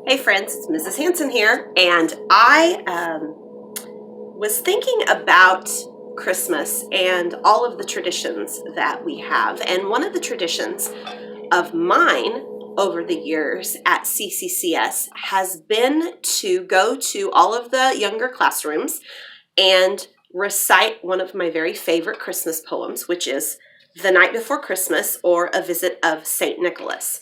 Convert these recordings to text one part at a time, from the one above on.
Hey friends, it's Mrs. Hanson here, and I was thinking about Christmas and all of the traditions that we have. And one of the traditions of mine over the years at CCCS has been to go to all of the younger classrooms and recite one of my very favorite Christmas poems, which is The Night Before Christmas, or A Visit of St. Nicholas.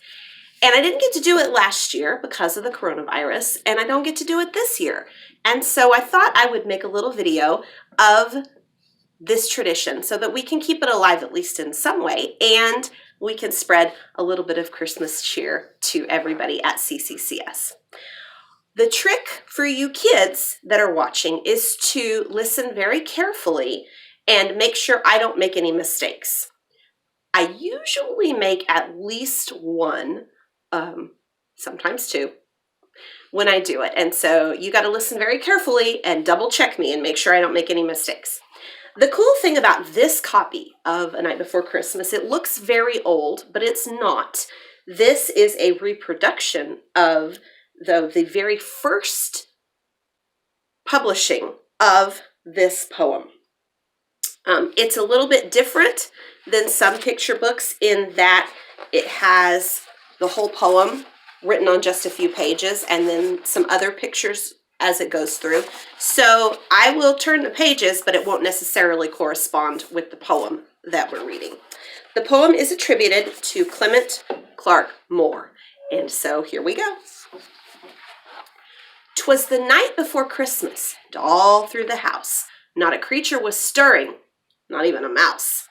And I didn't get to do it last year because of the coronavirus, and I don't get to do it this year. And so I thought I would make a little video of this tradition so that we can keep it alive, at least in some way, and we can spread a little bit of Christmas cheer to everybody at CCCS. The trick for you kids that are watching is to listen very carefully and make sure I don't make any mistakes. I usually make at least one, sometimes two, when I do it. And so you got to listen very carefully and double check me and make sure I don't make any mistakes. The cool thing about this copy of A Night Before Christmas, it looks very old, but it's not. This is a reproduction of the very first publishing of this poem. It's a little bit different than some picture books in that it has the whole poem written on just a few pages and then some other pictures as it goes through. So I will turn the pages, but it won't necessarily correspond with the poem that we're reading. The poem is attributed to Clement Clarke Moore. And so here we go. 'Twas the night before Christmas, and all through the house not a creature was stirring, not even a mouse.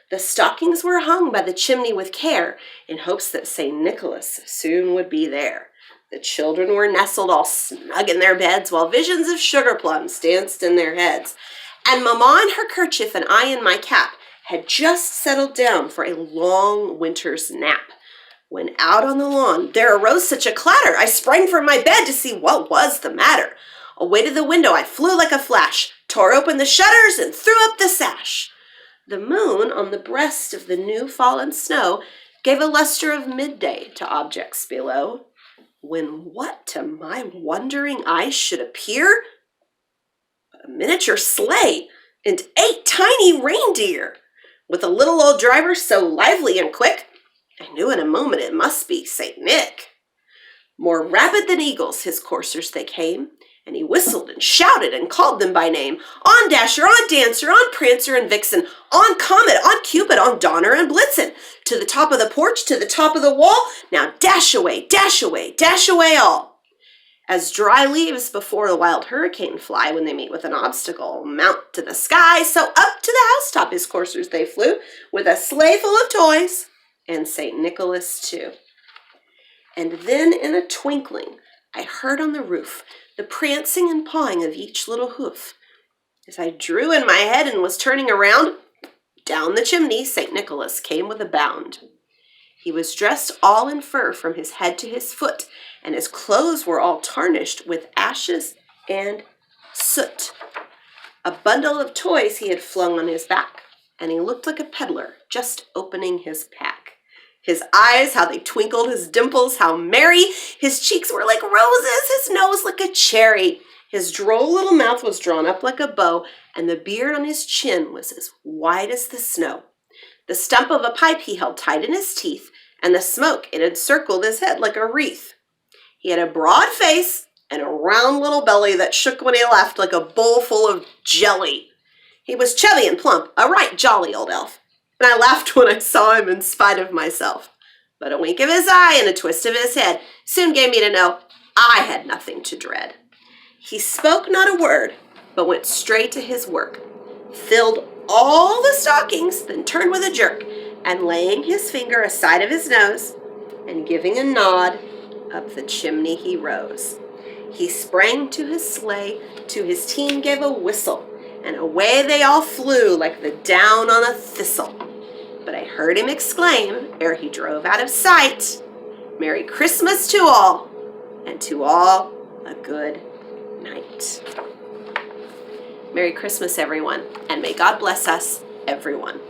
The stockings were hung by the chimney with care, in hopes that St. Nicholas soon would be there. The children were nestled all snug in their beds, while visions of sugar plums danced in their heads. And Mamma in her kerchief and I in my cap had just settled down for a long winter's nap, when out on the lawn there arose such a clatter, I sprang from my bed to see what was the matter. Away to the window I flew like a flash, tore open the shutters and threw up the sash. The moon on the breast of the new fallen snow gave a luster of midday to objects below, when what to my wondering eyes should appear but a miniature sleigh and 8 tiny reindeer, with a little old driver so lively and quick, I knew in a moment it must be St. Nick. More rapid than eagles his coursers they came, and he whistled and shouted and called them by name. On Dasher, on Dancer, on Prancer and Vixen, on Comet, on Cupid, on Donner and Blitzen, to the top of the porch, to the top of the wall, now dash away, dash away, dash away all. As dry leaves before the wild hurricane fly when they meet with an obstacle, mount to the sky, so up to the housetop his coursers they flew, with a sleigh full of toys, and St. Nicholas too. And then in a twinkling I heard on the roof the prancing and pawing of each little hoof. As I drew in my head and was turning around, down the chimney St. Nicholas came with a bound. He was dressed all in fur from his head to his foot, and his clothes were all tarnished with ashes and soot. A bundle of toys he had flung on his back, and he looked like a peddler just opening his pack. His eyes, how they twinkled, his dimples, how merry. His cheeks were like roses, his nose like a cherry. His droll little mouth was drawn up like a bow, and the beard on his chin was as white as the snow. The stump of a pipe he held tight in his teeth, and the smoke, it encircled his head like a wreath. He had a broad face and a round little belly that shook when he laughed like a bowl full of jelly. He was chubby and plump, a right jolly old elf, and I laughed when I saw him in spite of myself. But a wink of his eye and a twist of his head soon gave me to know I had nothing to dread. He spoke not a word, but went straight to his work, filled all the stockings, then turned with a jerk, and laying his finger aside of his nose, and giving a nod, up the chimney he rose. He sprang to his sleigh, to his team gave a whistle, and away they all flew like the down on a thistle. But I heard him exclaim, ere he drove out of sight, Merry Christmas to all, and to all a good night. Merry Christmas, everyone, and may God bless us, everyone.